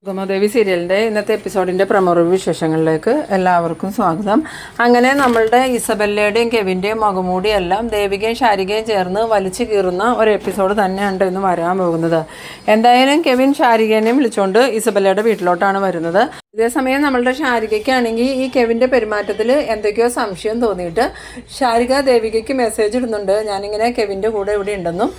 സുഗമദേവി സീരിയലിൻ്റെ ഇന്നത്തെ എപ്പിസോഡിൻ്റെ promo review വിശേഷങ്ങളിലേക്ക് എല്ലാവർക്കും സ്വാഗതം. അങ്ങനെ നമ്മളുടെ ഇസബല്ലയുടെയും കെവിൻ്റെയും മുഖംമൂടി എല്ലാം ദേവികയും ശാരികയും ചേർന്ന് വലിച്ചു കീറുന്ന ഒരു എപ്പിസോഡ് തന്നെയാണ് ഇന്ന് വരാൻ പോകുന്നത്. എന്തായാലും കെവിൻ ശാരികേനെയും വിളിച്ചുകൊണ്ട് ഇസബല്ലയുടെ വീട്ടിലോട്ടാണ് വരുന്നത്. ഇതേസമയം നമ്മളുടെ ശാരികയ്ക്കാണെങ്കിൽ ഈ കെവിൻ്റെ പെരുമാറ്റത്തിൽ എന്തൊക്കെയോ സംശയം തോന്നിയിട്ട് ശാരിക ദേവികയ്ക്ക് മെസ്സേജ് ഇടുന്നുണ്ട്. ഞാനിങ്ങനെ കെവിൻ്റെ കൂടെ ഇവിടെ ഉണ്ടെന്നും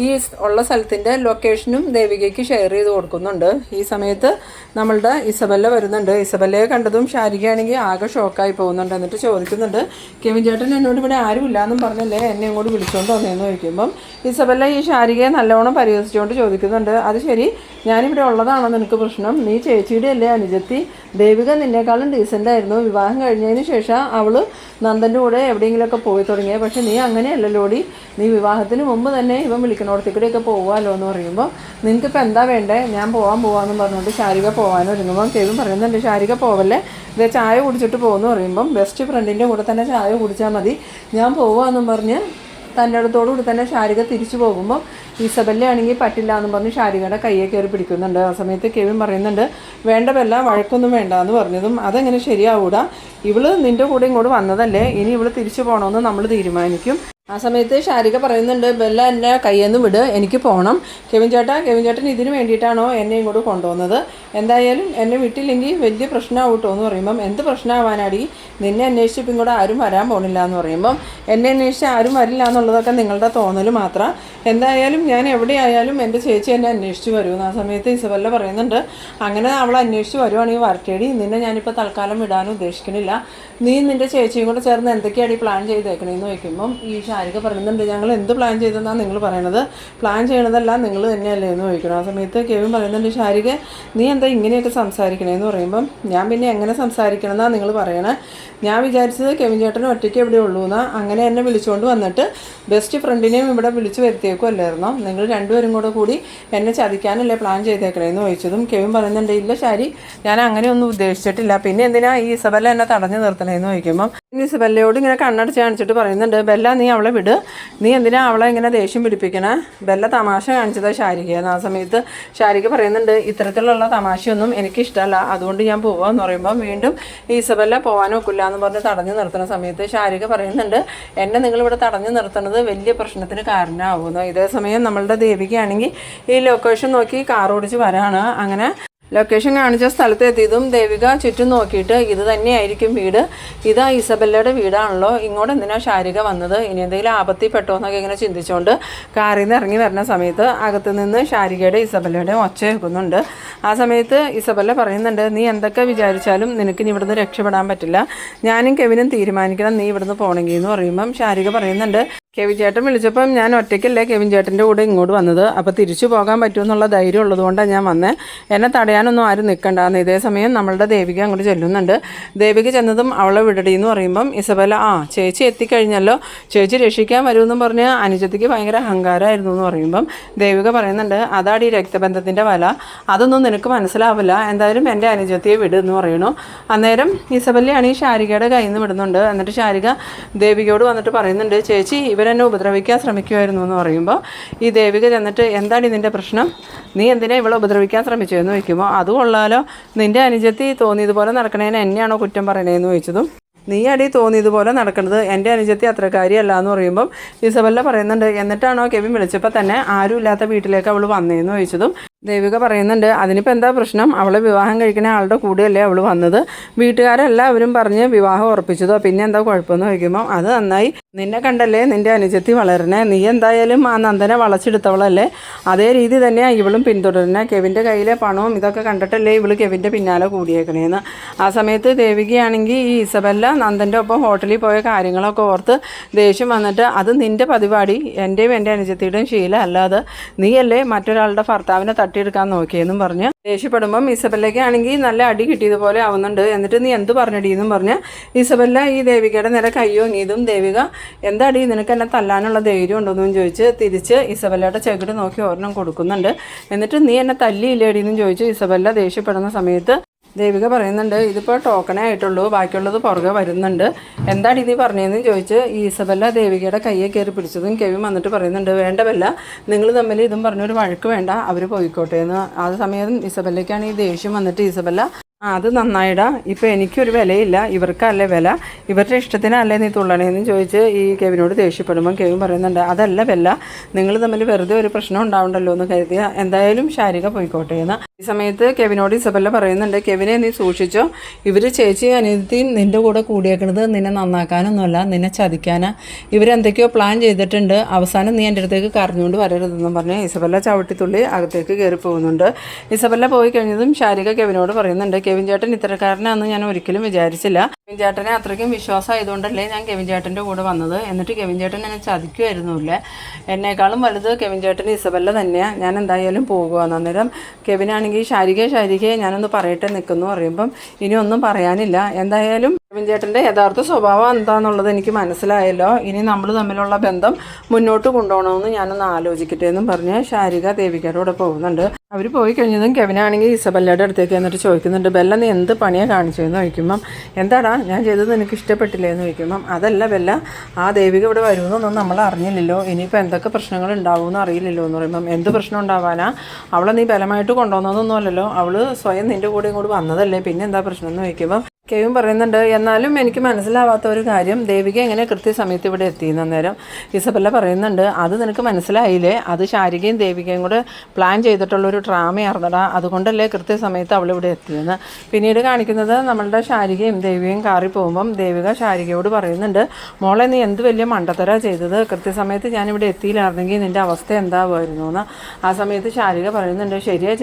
ഈ ഉള്ള സ്ഥലത്തിൻ്റെ ലൊക്കേഷനും ദേവികയ്ക്ക് ഷെയർ ചെയ്ത് കൊടുക്കുന്നുണ്ട്. ഈ സമയത്ത് നമ്മളുടെ ഇസബല്ല വരുന്നുണ്ട്. ഇസബല്ലയെ കണ്ടതും ശാരികയാണെങ്കിൽ ആകെ ഷോക്കായി പോകുന്നുണ്ട്. എന്നിട്ട് ചോദിക്കുന്നുണ്ട്, കെവിൻ ചേട്ടൻ എന്നോട് ഇവിടെ ആരും ഇല്ലയെന്നും പറഞ്ഞല്ലേ എന്നെ ഇങ്ങോട്ട് വിളിച്ചുകൊണ്ട് വന്നതെന്ന് ചോദിക്കുമ്പം ഇസബല്ല ഈ ശാരികയെ നല്ലോണം പരിഹസിച്ചുകൊണ്ട് ചോദിക്കുന്നുണ്ട്, അത് ശരി, ഞാനിവിടെ ഉള്ളതാണോ നിനക്ക് പ്രശ്നം? നീ ചേച്ചിയുടെ അല്ലേ അനുജത്തി? ദേവിക നിന്നേക്കാളും ഡീസൻ്റ് ആയിരുന്നു. വിവാഹം കഴിഞ്ഞതിന് ശേഷം അവൾ നന്ദൻ്റെ കൂടെ എവിടെയെങ്കിലുമൊക്കെ പോയി തുടങ്ങിയത്. പക്ഷേ നീ അങ്ങനെയല്ലല്ലോടി. നീ വിവാഹത്തിന് മുമ്പ് തന്നെ ഇവൻ വിളിക്കണോടത്തേക്കൂടെയൊക്കെ പോകുമല്ലോ എന്ന് പറയുമ്പോൾ നിനക്കിപ്പോൾ എന്താ വേണ്ടേ? ഞാൻ പോകാമെന്ന് പറഞ്ഞുകൊണ്ട് ശാരിക പോകാനൊരുങ്ങുമ്പോൾ കെവിൻ പറയുന്നുണ്ട്, ശാരിക പോവല്ലേ, ഇതേ ചായ കുടിച്ചിട്ട് പോകുമെന്ന് പറയുമ്പം ബെസ്റ്റ് ഫ്രണ്ടിൻ്റെ കൂടെ തന്നെ ചായ കുടിച്ചാൽ മതി, ഞാൻ പോവാമെന്നും പറഞ്ഞ് തൻ്റെ അടുത്തോടുകൂടി തന്നെ ശാരിക തിരിച്ചു പോകുമ്പോൾ ഇസബല്ലയാണെങ്കിൽ പറ്റില്ല എന്നും പറഞ്ഞ് ശാരികയുടെ കയ്യെ കയറി പിടിക്കുന്നുണ്ട്. ആ സമയത്ത് കെവിൻ പറയുന്നുണ്ട്, വേണ്ട ബെല്ല, വഴക്കൊന്നും വേണ്ട എന്ന് പറഞ്ഞതും അതെങ്ങനെ ശരിയാവൂടാ, ഇവള് നിൻ്റെ കൂടെ ഇങ്ങോട്ട് വന്നതല്ലേ, ഇനി ഇവള് തിരിച്ചു പോകണമെന്ന് നമ്മൾ തീരുമാനിക്കും. ആ സമയത്ത് ശാരിക പറയുന്നുണ്ട്, ബെല്ല എന്നെ കയ്യെന്ന് വിട്, എനിക്ക് പോകണം. കെവിൻ ചേട്ടൻ ഇതിന് വേണ്ടിയിട്ടാണോ എന്നെ ഇങ്ങോട്ട് കൊണ്ടുവന്നത്? എന്തായാലും എന്നെ വിട്ടില്ലെങ്കിൽ വലിയ പ്രശ്നമാവട്ടോ എന്ന് പറയുമ്പം എന്ത് പ്രശ്നമാവാനാടി, നിന്നെ അന്വേഷിച്ചിപ്പോൾ ഇങ്ങോട്ട് ആരും വരാൻ പോകണില്ല എന്ന് പറയുമ്പം എന്നെ അന്വേഷിച്ച് ആരും വരില്ല എന്നുള്ളതൊക്കെ നിങ്ങളുടെ തോന്നൽ മാത്രം. എന്തായാലും ഞാൻ എവിടെയായാലും എൻ്റെ ചേച്ചി എന്നെ അന്വേഷിച്ച് വരുമെന്ന്. ആ സമയത്ത് ഇസബല്ല പറയുന്നുണ്ട്, അങ്ങനെ അവൾ അന്വേഷിച്ച് വരുവാണെങ്കിൽ വരട്ടേടി, നിന്നെ ഞാനിപ്പോൾ തൽക്കാലം വിടാനും ഉദ്ദേശിക്കുന്നില്ല. നീ നിൻ്റെ ചേച്ചിയും കൂടെ ചേർന്ന് എന്തൊക്കെയാണ് ഈ പ്ലാൻ ചെയ്തേക്കണേന്ന് ചോദിക്കുമ്പം ഈ ശാരിക പറയുന്നുണ്ട്, ഞങ്ങൾ എന്ത് പ്ലാൻ ചെയ്തെന്നാണ് നിങ്ങൾ പറയണത്? പ്ലാൻ ചെയ്യണതല്ല നിങ്ങൾ തന്നെയല്ലേ എന്ന് ചോദിക്കണം. ആ സമയത്ത് കെവിൻ പറയുന്നുണ്ട്, ശാരിക നീ എന്താ ഇങ്ങനെയൊക്കെ സംസാരിക്കണേന്ന് പറയുമ്പം ഞാൻ പിന്നെ എങ്ങനെ സംസാരിക്കണമെന്നാണ് നിങ്ങൾ പറയണേ? ഞാൻ വിചാരിച്ചത് കെവിൻ ചേട്ടന് ഒറ്റയ്ക്ക് എവിടെ ഉള്ളൂ എന്നാ. അങ്ങനെ എന്നെ വിളിച്ചുകൊണ്ട് വന്നിട്ട് ബെസ്റ്റ് ഫ്രണ്ടിനെയും ഇവിടെ വിളിച്ച് വരുത്തിയേക്കുമല്ലായിരുന്നോ? നിങ്ങൾ രണ്ടുപേരും കൂടി എന്നെ ചതിക്കാനല്ലേ പ്ലാൻ ചെയ്തേക്കണേന്ന് ചോദിച്ചതും കെവിൻ പറയുന്നുണ്ട്, ഇല്ല ശാരി, ഞാൻ അങ്ങനെയൊന്നും ഉദ്ദേശിച്ചിട്ടില്ല, പിന്നെ എന്തിനാ ഈ ഇസബല്ല എന്നെ തടഞ്ഞു നിർത്തണേന്ന് ചോദിക്കുമ്പം ഇസബല്ലയോട് ഇങ്ങനെ കണ്ണടച്ച് കാണിച്ചിട്ട് പറയുന്നുണ്ട്, ബെല്ല നീ അവളെ വിട്, നീ എന്തിനാ അവളെ ഇങ്ങനെ ദേഷ്യം പിടിപ്പിക്കണേ? ബെല്ല തമാശ കാണിച്ചതാ ശാരികയെന്ന്. ആ സമയത്ത് ശാരിക പറയുന്നുണ്ട്, ഇത്തരത്തിലുള്ള തമാശയൊന്നും എനിക്കിഷ്ടമല്ല, അതുകൊണ്ട് ഞാൻ പോവാന്ന് പറയുമ്പോൾ വീണ്ടും ഈ ഇസബല്ല പോകാനൊക്കില്ല എന്ന് പറഞ്ഞ് തടഞ്ഞു നിർത്തുന്ന സമയത്ത് ശാരിക പറയുന്നുണ്ട്, എന്നെ നിങ്ങളിവിടെ തടഞ്ഞു നിർത്തുന്നത് വലിയ പ്രശ്നത്തിന് കാരണമാകുന്നു. ഇതേ സമയം നമ്മളുടെ ദേവികയാണെങ്കിൽ ഈ ലൊക്കേഷൻ നോക്കി കാർ ഓടിച്ച് വരാണ്. അങ്ങനെ ലൊക്കേഷൻ കാണിച്ച സ്ഥലത്ത് എത്തിയതും ദേവിക ചുറ്റും നോക്കിയിട്ട് ഇത് തന്നെയായിരിക്കും വീട്, ഇതാ ഇസബല്ലയുടെ വീടാണല്ലോ, ഇങ്ങോട്ട് എന്തിനാ ശാരിക വന്നത്, ഇനി എന്തെങ്കിലും ആപത്തിൽ പെട്ടോ എന്നൊക്കെ ഇങ്ങനെ ചിന്തിച്ചുകൊണ്ട് കാറിൽ നിന്ന് ഇറങ്ങി വരുന്ന സമയത്ത് അകത്ത് നിന്ന് ശാരികയുടെ ഇസബല്ലയുടെ ഒച്ച കേൾക്കുന്നുണ്ട്. ആ സമയത്ത് ഇസബല്ല പറയുന്നുണ്ട്, നീ എന്തൊക്കെ വിചാരിച്ചാലും നിനക്ക് ഇനി ഇവിടുന്ന് രക്ഷപ്പെടാൻ പറ്റില്ല, ഞാനും കെവിനും തീരുമാനിക്കണം നീ ഇവിടുന്ന് പോകണമെങ്കിൽ എന്ന് പറയുമ്പം ശാരിക പറയുന്നുണ്ട്, കെവിൻ ചേട്ടൻ വിളിച്ചപ്പം ഞാൻ ഒറ്റയ്ക്കല്ലേ കെവിൻ ചേട്ടൻ്റെ കൂടെ ഇങ്ങോട്ട് വന്നത്, അപ്പോൾ തിരിച്ചു പോകാൻ പറ്റുമെന്നുള്ള ധൈര്യം ഉള്ളതുകൊണ്ടാണ് ഞാൻ വന്നത്, എന്നെ തടയാനൊന്നും ആരും നിൽക്കണ്ടെന്ന്. ഇതേ സമയം നമ്മളുടെ ദേവിക അങ്ങോട്ട് ചെല്ലുന്നുണ്ട്. ദേവിക ചെന്നതും അവളെ വിടടി എന്ന് പറയുമ്പം ഇസബല്ല, ചേച്ചി എത്തിക്കഴിഞ്ഞല്ലോ, ചേച്ചി രക്ഷിക്കാൻ വരുമെന്നും പറഞ്ഞ് അനുജത്തിക്ക് ഭയങ്കര അഹങ്കാരമായിരുന്നു എന്ന് പറയുമ്പം ദേവിക പറയുന്നുണ്ട്, അതാണ് ഈ രക്തബന്ധത്തിൻ്റെ വല, അതൊന്നും നിനക്ക് മനസ്സിലാവില്ല, എന്തായാലും എൻ്റെ അനുജത്തിയെ വിടുമെന്ന് പറയണു. അന്നേരം ഇസബല്ലയാണ് ഈ ശാരികയുടെ കയ്യിൽ നിന്ന് വിടുന്നുണ്ട്. എന്നിട്ട് ശാരിക ദേവികയോട് വന്നിട്ട് പറയുന്നുണ്ട്, ചേച്ചി ഇവരെന്നെ ഉപദ്രവിക്കാൻ ശ്രമിക്കുമായിരുന്നു എന്ന് പറയുമ്പോൾ ഈ ദേവിക ചെന്നിട്ട്, എന്താണ് ഇതിൻ്റെ പ്രശ്നം, നീ എന്തിനാ ഇവളെ ഉപദ്രവിക്കാൻ ശ്രമിച്ചതെന്ന് ചോദിക്കുമ്പോൾ അത് കൊള്ളാലോ, നിൻ്റെ അനുജത്തി തോന്നിയതുപോലെ നടക്കണേന് എന്നെയാണോ കുറ്റം പറയണേന്ന് ചോദിച്ചതും നീ അടി തോന്നിയതുപോലെ നടക്കുന്നത്, എൻ്റെ അനുജത്തി അത്രക്കാരിയല്ല എന്ന് പറയുമ്പം ഇസബല്ല പറയുന്നുണ്ട്, എന്നിട്ടാണോ കെവിൻ വിളിച്ചപ്പോൾ തന്നെ ആരും ഇല്ലാത്ത വീട്ടിലേക്ക് അവൾ വന്നേന്ന് ചോദിച്ചതും ദേവിക പറയുന്നുണ്ട്, അതിനിപ്പോൾ എന്താ പ്രശ്നം, അവളെ വിവാഹം കഴിക്കുന്ന ആളുടെ കൂടെയല്ലേ അവൾ വന്നത്, വീട്ടുകാരെല്ലാവരും പറഞ്ഞ് വിവാഹം ഉറപ്പിച്ചതോ, പിന്നെ എന്താ കുഴപ്പമെന്ന് ചോദിക്കുമ്പോൾ അത് നന്നായി, നിന്നെ കണ്ടല്ലേ നിൻ്റെ അനുജത്തി വളരണേ, നീ എന്തായാലും ആ നന്ദനെ വളച്ചെടുത്തവളല്ലേ, അതേ രീതി തന്നെയാണ് ഇവളും പിന്തുടരുന്നത്, കെവിൻ്റെ കയ്യിലെ പണവും ഇതൊക്കെ കണ്ടിട്ടല്ലേ ഇവള് കെവിൻ്റെ പിന്നാലെ കൂടിയേക്കണേന്ന്. ആ സമയത്ത് ദേവികയാണെങ്കിൽ ഈ ഇസബല്ല നന്ദൻ്റെ ഒപ്പം ഹോട്ടലിൽ പോയ കാര്യങ്ങളൊക്കെ ഓർത്ത് ദേഷ്യം വന്നിട്ട്, അത് നിൻ്റെ പതിവാടി, എൻ്റെയും എൻ്റെ അനുജത്തിയുടെയും ശീലം അല്ലാതെ നീയല്ലേ മറ്റൊരാളുടെ ഭർത്താവിനെ തട്ടിയെടുക്കാൻ നോക്കിയെന്നും പറഞ്ഞ് ദേഷ്യപ്പെടുമ്പം ഇസബല്ലയ്ക്ക് ആണെങ്കിൽ നല്ല അടി കിട്ടിയതുപോലെ ആവുന്നുണ്ട്. എന്നിട്ട് നീ എന്ത് പറഞ്ഞടിയെന്നും പറഞ്ഞ് ഇസബല്ല ഈ ദേവികയുടെ നേരെ കയ്യോങ്ങിയതും ദേവിക, എന്താടി നിനക്ക് എന്നെ തല്ലാനുള്ള ധൈര്യം ഉണ്ടോയെന്നും ചോദിച്ച് തിരിച്ച് ഇസബല്ലയുടെ ചെകിട് നോക്കി ഒരെണ്ണം കൊടുക്കുന്നുണ്ട്. എന്നിട്ട് നീ എന്നെ തല്ലിയില്ലേടിയെന്നും ചോദിച്ച് ഇസബല്ല ദേഷ്യപ്പെടുന്ന സമയത്ത് ദേവിക പറയുന്നുണ്ട് ഇതിപ്പോൾ ടോക്കണേ ആയിട്ടുള്ളൂ, ബാക്കിയുള്ളത് പുറകെ വരുന്നുണ്ട്, എന്താണ് ഇനി പറഞ്ഞതെന്ന് ചോദിച്ച് ഈസബല്ല ദേവികയുടെ കയ്യെ കയറി പിടിച്ചതും കെവിൻ വന്നിട്ട് പറയുന്നുണ്ട് വേണ്ട ബെല്ല, നിങ്ങൾ തമ്മിൽ ഇതും പറഞ്ഞൊരു വഴക്ക് വേണ്ട, അവർ പോയിക്കോട്ടെ എന്ന്. ആ സമയം ഇസബല്ലയ്ക്കാണ് ഈ ദേഷ്യം വന്നിട്ട് ഈസബല്ല അത് നന്നായിടാ, ഇപ്പോൾ എനിക്കൊരു വിലയില്ല, ഇവർക്കല്ലേ വില, ഇവരുടെ ഇഷ്ടത്തിനല്ലേ നീ തുള്ളണേന്ന് ചോദിച്ച് ഈ കെവിനോട് ദേഷ്യപ്പെടുമ്പം കെവിൻ പറയുന്നുണ്ട് അതല്ല വില, നിങ്ങൾ തമ്മിൽ വെറുതെ ഒരു പ്രശ്നം ഉണ്ടാവണ്ടല്ലോ എന്ന് കരുതിയ എന്തായാലും ശാരിക പോയിക്കോട്ടെ എന്ന്. ഈ സമയത്ത് കെവിനോട് ഇസബല്ല പറയുന്നുണ്ട് കെവിനെ നീ സൂക്ഷിച്ചോ, ഇവർ ചേച്ചി അനിയത്തിയും നിൻ്റെ കൂടെ കൂടിയേക്കണത് നിന്നെ നന്നാക്കാനൊന്നുമല്ല, നിന്നെ ചതിക്കാനാ, ഇവരെന്തൊക്കെയോ പ്ലാൻ ചെയ്തിട്ടുണ്ട്, അവസാനം നീ എൻ്റെ അടുത്തേക്ക് കരഞ്ഞുകൊണ്ട് വരരുതെന്നും പറഞ്ഞ് ഇസബല്ല ചവിട്ടിത്തുള്ളി അകത്തേക്ക് കയറി പോകുന്നുണ്ട്. ഇസബല്ല പോയി കഴിഞ്ഞതും ശാരിക കെവിനോട് പറയുന്നുണ്ട് കെവിൻ ചേട്ടൻ ഇത്തരക്കാരനാണെന്ന് ഞാൻ ഒരിക്കലും വിചാരിച്ചില്ല, കെവിൻ ചേട്ടനെ അത്രയ്ക്കും വിശ്വാസമായതുകൊണ്ടല്ലേ ഞാൻ കെവിൻ ചേട്ടൻ്റെ കൂടെ വന്നത്, എന്നിട്ട് കെവിൻ ചേട്ടൻ എന്നെ ചതിക്കുമായിരുന്നില്ല, എന്നേക്കാളും വലുത് കെവിൻ ചേട്ടൻ ഇസബല്ല തന്നെയാണ്, ഞാൻ എന്തായാലും പോകുകയെന്ന്. അന്നേരം കെവിനാണെങ്കിൽ ശാരികയെ ഞാനൊന്ന് പറയട്ടെ നിൽക്കുന്നു പറയുമ്പം ഇനി ഒന്നും പറയാനില്ല, എന്തായാലും കെവിൻ ചേട്ടൻ്റെ യഥാർത്ഥ സ്വഭാവം എന്താണെന്നുള്ളത് എനിക്ക് മനസ്സിലായല്ലോ, ഇനി നമ്മൾ തമ്മിലുള്ള ബന്ധം മുന്നോട്ട് കൊണ്ടുപോകണമെന്ന് ഞാനൊന്ന് ആലോചിക്കട്ടെ എന്നും പറഞ്ഞ് ശാരിക ദേവികയുടെ കൂടെ പോകുന്നുണ്ട്. അവർ പോയി കഴിഞ്ഞതും കെവിനാണെങ്കിൽ ഇസബല്ലയുടെ അടുത്തേക്ക് എന്നിട്ട് ചോദിക്കുന്നുണ്ട് ബെല്ല നീ എന്ത് പണിയാണ് കാണിച്ചതെന്ന് ചോദിക്കുമ്പം എന്താടാ ഞാൻ ചെയ്തത് നിനക്ക് ഇഷ്ടപ്പെട്ടില്ലേ എന്ന് ചോദിക്കുമ്പം അതല്ല ബെല്ല, ആ ദേവിക ഇവിടെ വരുമെന്നൊന്നും നമ്മൾ അറിഞ്ഞില്ലല്ലോ, ഇനിയിപ്പോൾ എന്തൊക്കെ പ്രശ്നങ്ങൾ ഉണ്ടാവുമെന്ന് അറിയില്ലല്ലോ എന്ന് പറയുമ്പം എന്ത് പ്രശ്നം ഉണ്ടാവാനാ, അവളെ നീ ബലമായിട്ട് കൊണ്ടുവന്നതൊന്നും അല്ലല്ലോ, അവൾ സ്വയം നിൻ്റെ കൂടെ ഇങ്ങോട്ട് വന്നതല്ലേ, പിന്നെ എന്താ പ്രശ്നം എന്ന് ചോദിക്കുമ്പം കെവിൻ പറയുന്നുണ്ട് എന്നാലും എനിക്ക് മനസ്സിലാവാത്ത ഒരു കാര്യം ദേവിക എങ്ങനെ കൃത്യസമയത്ത് ഇവിടെ എത്തിയെന്ന്. അന്നേരം ഇസബല്ല പറയുന്നുണ്ട് അത് നിനക്ക് മനസ്സിലായില്ലേ, അത് ശാരികയും ദേവികയും കൂടെ പ്ലാൻ ചെയ്തിട്ടുള്ളൊരു ഡ്രാമയായിരുന്നടാ, അതുകൊണ്ടല്ലേ കൃത്യസമയത്ത് അവളിവിടെ എത്തിയെന്ന്. പിന്നീട് കാണിക്കുന്നത് നമ്മളുടെ ശാരികയും ദേവികയും കാറി പോകുമ്പം ദേവിക ശാരികയോട് പറയുന്നുണ്ട് മോളെ നീ എന്ത് വലിയ മണ്ടത്തരാ ചെയ്തത്, കൃത്യസമയത്ത് ഞാനിവിടെ എത്തിയില്ലായിരുന്നെങ്കിൽ നിൻ്റെ അവസ്ഥ എന്താവുമായിരുന്നു എന്ന്. ആ സമയത്ത് ശാരിക പറയുന്നുണ്ട് ശരിയാ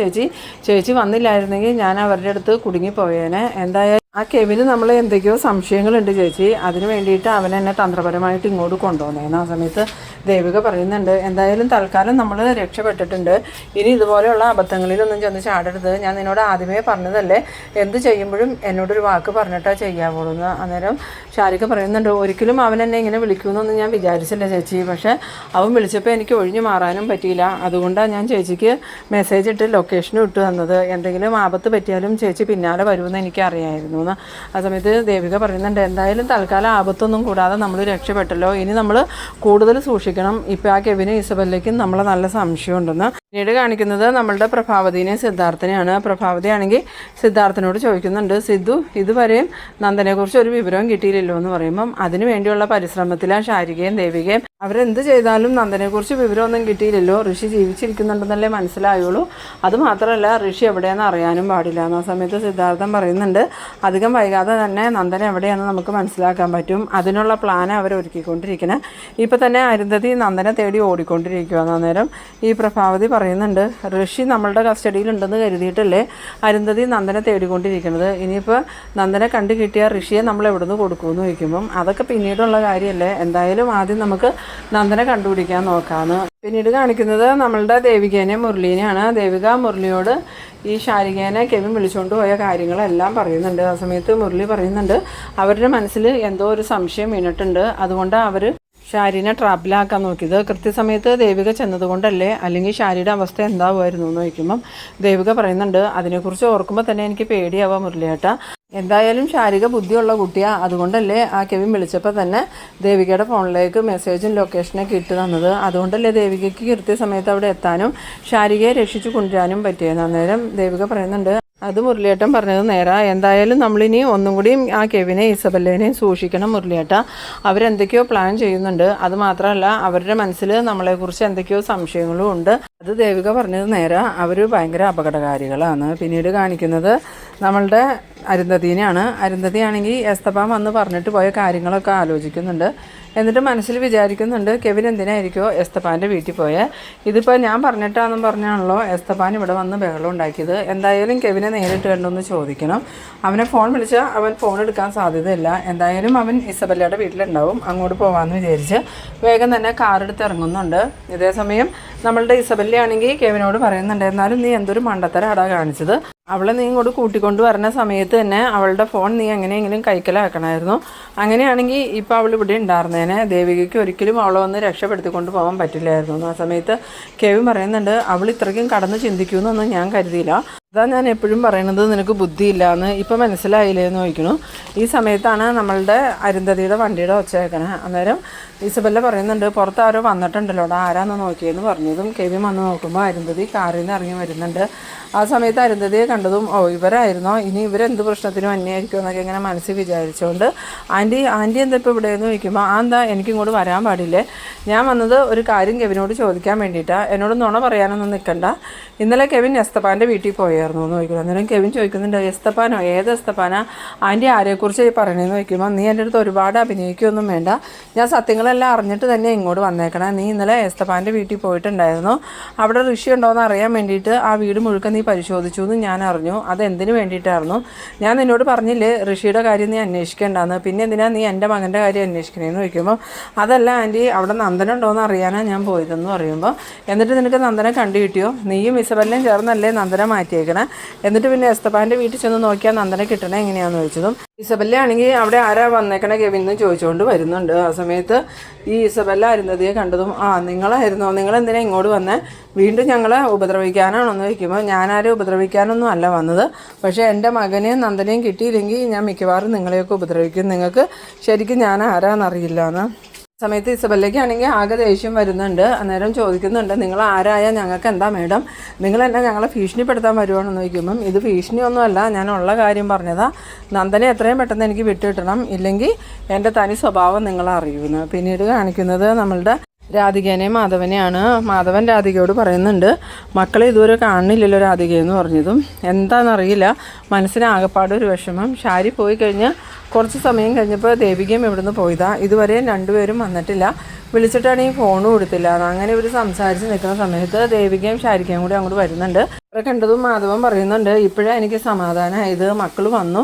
ചേച്ചി വന്നില്ലായിരുന്നെങ്കിൽ ഞാൻ അവരുടെ അടുത്ത് കുടുങ്ങിപ്പോയേനെ, എന്തായാലും ആ കെവിന് നമ്മളെ എന്തൊക്കെയോ സംശയങ്ങളുണ്ട് ചേച്ചി, അതിന് വേണ്ടിയിട്ട് അവൻ എന്നെ തന്ത്രപരമായിട്ട് ഇങ്ങോട്ട് കൊണ്ടുവന്നേന്ന്. ആ സമയത്ത് ദേവിക പറയുന്നുണ്ട് എന്തായാലും തൽക്കാലം നമ്മൾ രക്ഷപ്പെട്ടിട്ടുണ്ട്, ഇനി ഇതുപോലെയുള്ള അബദ്ധങ്ങളിലൊന്നും ചെന്ന് ചാടരുത്, ഞാൻ നിന്നോട് ആദ്യമേ പറഞ്ഞതല്ലേ എന്ത് ചെയ്യുമ്പോഴും എന്നോടൊരു വാക്ക് പറഞ്ഞിട്ടാ ചെയ്യാവുള്ളൂ എന്ന്. അന്നേരം ശാരിക പറയുന്നുണ്ട് ഒരിക്കലും അവൻ എന്നെ ഇങ്ങനെ വിളിക്കുമെന്നൊന്നും ഞാൻ വിചാരിച്ചില്ല ചേച്ചി, പക്ഷേ അവൻ വിളിച്ചപ്പോൾ എനിക്ക് ഒഴിഞ്ഞു മാറാനും പറ്റിയില്ല, അതുകൊണ്ടാണ് ഞാൻ ചേച്ചിക്ക് മെസ്സേജ് ഇട്ട് ലൊക്കേഷനും ഇട്ട് തന്നത്, എന്തെങ്കിലും ആപത്ത് പറ്റിയാലും ചേച്ചി പിന്നാലെ വരുമെന്ന് എനിക്കറിയായിരുന്നു. ആ സമയത്ത് ദേവിക പറയുന്നുണ്ട് എന്തായാലും തൽക്കാലം ആപത്തൊന്നും കൂടാതെ നമ്മൾ രക്ഷപ്പെട്ടല്ലോ, ഇനി നമ്മൾ കൂടുതൽ സൂക്ഷിക്കണം, ഇപ്പോൾ ആ കെവിനും ഇസബല്ലയ്ക്കും നമ്മളെ നല്ല സംശയമുണ്ടെന്ന്. പിന്നീട് കാണിക്കുന്നത് നമ്മളുടെ പ്രഭാവതിനെയും സിദ്ധാർത്ഥനെയാണ്. പ്രഭാവതിയാണെങ്കിൽ സിദ്ധാർത്ഥനോട് ചോദിക്കുന്നുണ്ട് സിദ്ധു ഇതുവരെയും നന്ദനെക്കുറിച്ച് ഒരു വിവരവും കിട്ടിയില്ലല്ലോ എന്ന് പറയുമ്പം അതിനു വേണ്ടിയുള്ള പരിശ്രമത്തിലാണ് ശാരികയും ദേവികയും, അവരെന്ത് ചെയ്താലും നന്ദനെക്കുറിച്ച് വിവരമൊന്നും കിട്ടിയില്ലല്ലോ, ഋഷി ജീവിച്ചിരിക്കുന്നുണ്ടെന്നല്ലേ മനസ്സിലായുള്ളൂ, അതുമാത്രമല്ല ഋഷി എവിടെയാണെന്ന് അറിയാനും പാടില്ല എന്ന്. ആ സമയത്ത് സിദ്ധാർത്ഥൻ പറയുന്നുണ്ട് അധികം വൈകാതെ തന്നെ നന്ദൻ എവിടെയാണെന്ന് നമുക്ക് മനസ്സിലാക്കാൻ പറ്റും, അതിനുള്ള പ്ലാൻ അവർ ഒരുക്കിക്കൊണ്ടിരിക്കണം, ഇപ്പം തന്നെ അരുന്ധതി നന്ദനെ തേടി ഓടിക്കൊണ്ടിരിക്കുകയാണ്. അന്നേരം ഈ പ്രഭാവതി പറയുന്നുണ്ട് ഋഷി നമ്മളുടെ കസ്റ്റഡിയിലുണ്ടെന്ന് കരുതിയിട്ടല്ലേ അരുന്ധതി നന്ദനെ തേടിക്കൊണ്ടിരിക്കുന്നത്, ഇനിയിപ്പോൾ നന്ദനെ കണ്ടു കിട്ടിയ ഋഷിയെ നമ്മൾ എവിടെ നിന്ന് കൊടുക്കുമെന്ന് ചോദിക്കുമ്പം അതൊക്കെ പിന്നീടുള്ള കാര്യമല്ലേ, എന്തായാലും ആദ്യം നമുക്ക് നന്ദനെ കണ്ടുപിടിക്കാൻ നോക്കാമെന്ന്. പിന്നീട് കാണിക്കുന്നത് നമ്മളുടെ ദേവികേനെ മുരളീനെയാണ്. ദേവിക മുരളിയോട് ഈ ശാരികേനെ കെവിൻ വിളിച്ചുകൊണ്ട് പോയ കാര്യങ്ങളെല്ലാം പറയുന്നുണ്ട്. ആ സമയത്ത് മുരളി പറയുന്നുണ്ട് അവരുടെ മനസ്സിൽ എന്തോ ഒരു സംശയം വീണിട്ടുണ്ട്, അതുകൊണ്ട് അവർ ഷാരിനെ ട്രാപ്പിലാക്കാൻ നോക്കിയത്, കൃത്യസമയത്ത് ദേവിക ചെന്നതുകൊണ്ടല്ലേ, അല്ലെങ്കിൽ ഷാരിയുടെ അവസ്ഥ എന്താവുമായിരുന്നു എന്ന് ചോദിക്കുമ്പം ദേവിക പറയുന്നുണ്ട് അതിനെക്കുറിച്ച് ഓർക്കുമ്പോൾ തന്നെ എനിക്ക് പേടിയാവാം മുരളിയേട്ടാ, എന്തായാലും ശാരിക ബുദ്ധിയുള്ള കുട്ടിയാണ്, അതുകൊണ്ടല്ലേ ആ കെവിൻ വിളിച്ചപ്പോൾ തന്നെ ദേവികയുടെ ഫോണിലേക്ക് മെസ്സേജും ലൊക്കേഷനൊക്കെ ഇട്ട് തന്നത്, അതുകൊണ്ടല്ലേ ദേവികയ്ക്ക് കൃത്യസമയത്ത് അവിടെ എത്താനും ശാരികയെ രക്ഷിച്ചു കൊണ്ടുവരാനും പറ്റിയത്. അന്നേരം ദേവിക പറയുന്നുണ്ട് അത് മുരളിയേട്ടൻ പറഞ്ഞത് നേരാ, എന്തായാലും നമ്മളിനി ഒന്നും കൂടിയും ആ കെവിനെ ഇസബല്ലേനെയും സൂക്ഷിക്കണം മുരളിയേട്ട, അവരെന്തൊക്കെയോ പ്ലാൻ ചെയ്യുന്നുണ്ട്, അതുമാത്രമല്ല അവരുടെ മനസ്സിൽ നമ്മളെക്കുറിച്ച് എന്തൊക്കെയോ സംശയങ്ങളും ഉണ്ട്, അത് ദേവിക പറഞ്ഞത് നേരാ, അവർ ഭയങ്കര അപകടകാരികളാണ്. പിന്നീട് കാണിക്കുന്നത് നമ്മളുടെ അരുന്ധതിനെയാണ്. അരുന്ധതിയാണെങ്കിൽ എസ്തപ്പാൻ വന്ന് പറഞ്ഞിട്ട് പോയ കാര്യങ്ങളൊക്കെ ആലോചിക്കുന്നുണ്ട്, എന്നിട്ട് മനസ്സിൽ വിചാരിക്കുന്നുണ്ട് കെവിൻ എന്തിനായിരിക്കുമോ എസ്തപ്പാൻ്റെ വീട്ടിൽ പോയത്, ഇതിപ്പോൾ ഞാൻ പറഞ്ഞിട്ടാണെന്നും പറഞ്ഞാണല്ലോ എസ്തപ്പാൻ ഇവിടെ വന്ന് ബഹളം ഉണ്ടാക്കിയത്, എന്തായാലും കെവിനെ നേരിട്ട് കണ്ടൊന്ന് ചോദിക്കണം, അവനെ ഫോൺ വിളിച്ചാൽ അവൻ ഫോൺ എടുക്കാൻ സാധ്യതയില്ല, എന്തായാലും അവൻ ഇസബല്ലയുടെ വീട്ടിലുണ്ടാവും, അങ്ങോട്ട് പോകാമെന്ന് വിചാരിച്ച് വേഗം തന്നെ കാറെടുത്ത് ഇറങ്ങുന്നുണ്ട്. ഇതേസമയം നമ്മളുടെ ഇസബല്ലയാണെങ്കിൽ കെവിനോട് പറയുന്നുണ്ട് എന്നാലും നീ എന്തൊരു മണ്ടത്തരാടാ കാണിച്ചത്, അവളെ നീ ഇങ്ങോട്ട് കൂട്ടിക്കൊണ്ട് വരുന്ന സമയത്ത് തന്നെ അവളുടെ ഫോൺ നീ എങ്ങനെയെങ്കിലും കൈക്കലാക്കണമായിരുന്നു, അങ്ങനെയാണെങ്കിൽ ഇപ്പോൾ അവൾ ഇവിടെ ഉണ്ടായിരുന്നേനെ, ദേവികയ്ക്ക് ഒരിക്കലും അവളെ വന്ന് രക്ഷപ്പെടുത്തിക്കൊണ്ട് പോകാൻ പറ്റില്ലായിരുന്നു. ആ സമയത്ത് കെവിൻ പറയുന്നുണ്ട് അവൾ ഇത്രയ്ക്കും കടന്ന് ചിന്തിക്കുമെന്നൊന്നും ഞാൻ കരുതിയില്ല, അതാ ഞാൻ എപ്പോഴും പറയണത് നിനക്ക് ബുദ്ധിയില്ലാന്ന് ഇപ്പം മനസ്സിലായില്ലേ എന്ന് ചോദിക്കണു. ഈ സമയത്താണ് നമ്മളുടെ അരുന്ധതിയുടെ വണ്ടിയുടെ ഒച്ച കേൾക്കണേ. അന്നേരം ഇസബെല്ല പറയുന്നുണ്ട്, പുറത്ത് ആരോ വന്നിട്ടുണ്ടല്ലോടാ, ആരാന്ന് നോക്കിയെന്ന് പറഞ്ഞതും കെവിൻ വന്ന് നോക്കുമ്പോൾ അരുന്ധതി കാറിൽ നിന്ന് ഇറങ്ങി വരുന്നുണ്ട്. ആ സമയത്ത് അരുന്ധതിയെ കണ്ടതും ഇവരായിരുന്നോ, ഇനി ഇവരെന്ത് പ്രശ്നത്തിനും അന്യായിരിക്കും എന്നൊക്കെ ഇങ്ങനെ മനസ്സിൽ വിചാരിച്ചുകൊണ്ട് ആൻറ്റി എന്താ ഇപ്പോൾ ഇവിടെയെന്ന് ചോദിക്കുമ്പോൾ എന്താ എനിക്കിങ്ങോട്ട് വരാൻ പാടില്ലേ, ഞാൻ വന്നത് ഒരു കാര്യം കെവിനോട് ചോദിക്കാൻ വേണ്ടിയിട്ടാണ്, എന്നോട് നുണ പറയാനൊന്നും നിൽക്കണ്ട. ഇന്നലെ കെവിൻ എസ്തപ്പാൻ്റെ വീട്ടിൽ പോയായിരുന്നു എന്ന് ചോദിക്കുന്നു. അന്നേരം കെവിൻ ചോദിക്കുന്നുണ്ട്, എസ്തപ്പാനോ, ഏത് എസ്തപ്പാനാ, ആൻറ്റി ആരെക്കുറിച്ച് പറയണേന്ന് ചോദിക്കുമ്പോൾ നീ എൻ്റെ അടുത്ത് ഒരുപാട് അഭിനയിക്കുകയൊന്നും വേണ്ട, ഞാൻ സത്യങ്ങളെല്ലാം അറിഞ്ഞിട്ട് തന്നെ ഇങ്ങോട്ട് വന്നേക്കണം. നീ ഇന്നലെ എസ്തപ്പാൻ്റെ വീട്ടിൽ പോയിട്ടുണ്ടായിരുന്നു, അവിടെ ഋഷി ഉണ്ടോയെന്ന് അറിയാൻ വേണ്ടിയിട്ട് ആ വീട് മുഴുക്ക നീ പരിശോധിച്ചു എന്ന് ഞാൻ അറിഞ്ഞു. അതെന്തിനു വേണ്ടിയിട്ടായിരുന്നു, ഞാൻ നിന്നോട് പറഞ്ഞില്ലേ ഋഷിയുടെ കാര്യം നീ അന്വേഷിക്കേണ്ടെന്ന്, പിന്നെ എന്തിനാ നീ എൻ്റെ മകൻ്റെ കാര്യം അന്വേഷിക്കണേന്ന് ചോദിക്കുമ്പോൾ അതല്ല ആൻറ്റി, അവിടെ നന്ദന ഉണ്ടോയെന്ന് അറിയാനാണ് ഞാൻ പോയതെന്ന് പറയുമ്പോൾ എന്നിട്ട് നിനക്ക് നന്ദനെ കണ്ടു കിട്ടിയോ, നീയും ഇസബെല്ലയും ചേർന്നല്ലേ നന്ദനെ മാറ്റിയേക്കണേ, എന്നിട്ട് പിന്നെ എസ്തപ്പാൻ്റെ വീട്ടിൽ ചെന്ന് നോക്കിയാൽ നന്ദനെ കിട്ടണേ എങ്ങനെയാണെന്ന് ചോദിച്ചതും ഇസബെല്ല ആണെങ്കിൽ അവിടെ ആരാ വന്നേക്കണേ കെവിൻ എന്ന് ചോദിച്ചുകൊണ്ട് വരുന്നുണ്ട്. ആ സമയത്ത് ഈ ഇസബെല്ല അരുന്ധതിയെ കണ്ടതും നിങ്ങളായിരുന്നോ, നിങ്ങളെന്തിനാ ഇങ്ങോട്ട് വന്നേ, വീണ്ടും ഞങ്ങളെ ഉപദ്രവിക്കാനാണോ എന്ന് ചോദിക്കുമ്പോൾ ഞാനാരും ഉപദ്രവിക്കാനൊന്നും അല്ല വന്നത്, പക്ഷേ എൻ്റെ മകനെയും നന്ദനെയും കിട്ടിയില്ലെങ്കിൽ ഞാൻ മിക്കവാറും നിങ്ങളെയൊക്കെ ഉപദ്രവിക്കും, നിങ്ങൾക്ക് ശരിക്കും ഞാൻ ആരാന്നറിയില്ല എന്ന്. സമയത്ത് ഇസബെല്ലയ്ക്കാണെങ്കിൽ ആകെ ദേഷ്യം വരുന്നുണ്ട്. അന്നേരം ചോദിക്കുന്നുണ്ട്, നിങ്ങൾ ആരായാൽ ഞങ്ങൾക്ക് എന്താ മേഡം, നിങ്ങൾ എന്നെ ഞങ്ങളെ ഭീഷണിപ്പെടുത്താൻ വരുവാണെന്ന് ചോദിക്കുമ്പം ഇത് ഭീഷണിയൊന്നുമല്ല, ഞാൻ ഉള്ള കാര്യം പറഞ്ഞതാ, നന്ദനെ എത്രയും പെട്ടെന്ന് എനിക്ക് വിട്ടുകിട്ടണം, ഇല്ലെങ്കിൽ എൻ്റെ തനി സ്വഭാവം നിങ്ങളറിയുന്നു. പിന്നീട് കാണിക്കുന്നത് നമ്മളുടെ രാധികേനെയും മാധവനെയാണ്. മാധവൻ രാധികയോട് പറയുന്നുണ്ട്, മക്കളെ ഇതുവരെ കാണുന്നില്ലല്ലോ രാധികയെന്ന് പറഞ്ഞതും എന്താണെന്നറിയില്ല, മനസ്സിന് ആകെപ്പാടൊരു വിഷമം. ഷാരി പോയി കഴിഞ്ഞ് കുറച്ച് സമയം കഴിഞ്ഞപ്പോൾ ദേവികയും ഇവിടുന്ന് പോയതാ, ഇതുവരെ രണ്ടുപേരും വന്നിട്ടില്ല, വിളിച്ചിട്ടാണെങ്കിൽ ഫോണും കൊടുത്തില്ല. അങ്ങനെ ഇവർ സംസാരിച്ച് നിൽക്കുന്ന സമയത്ത് ദേവികയും ഷാരിക്കയും കൂടി അങ്ങോട്ട് വരുന്നുണ്ട്. അവരെ കണ്ടതും മാധവൻ പറയുന്നുണ്ട്, ഇപ്പോഴേ എനിക്ക് സമാധാനമായത്, മക്കൾ വന്നു,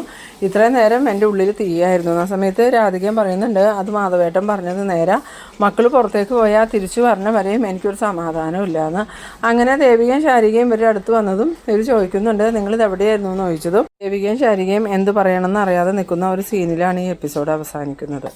ഇത്രയും നേരം എൻ്റെ ഉള്ളിൽ തീയായിരുന്നു. ആ സമയത്ത് രാധികയും പറയുന്നുണ്ട്, അത് മാധവേട്ടൻ പറഞ്ഞത് നേരെ, മക്കൾ പുറത്തേക്ക് പോയാൽ തിരിച്ചു പറഞ്ഞ വരെയും എനിക്കൊരു സമാധാനം ഇല്ലയെന്ന്. അങ്ങനെ ദേവികയും ശാരികയും ഇവരുടെ അടുത്ത് വന്നതും ഇവർ ചോദിക്കുന്നുണ്ട്, നിങ്ങളിത് എവിടെയായിരുന്നു എന്ന് ചോദിച്ചതും ദേവികയും ശാരികയും എന്ത് പറയണമെന്ന് അറിയാതെ നിൽക്കുന്ന ഒരു സീനിലാണ് ഈ എപ്പിസോഡ് അവസാനിക്കുന്നത്.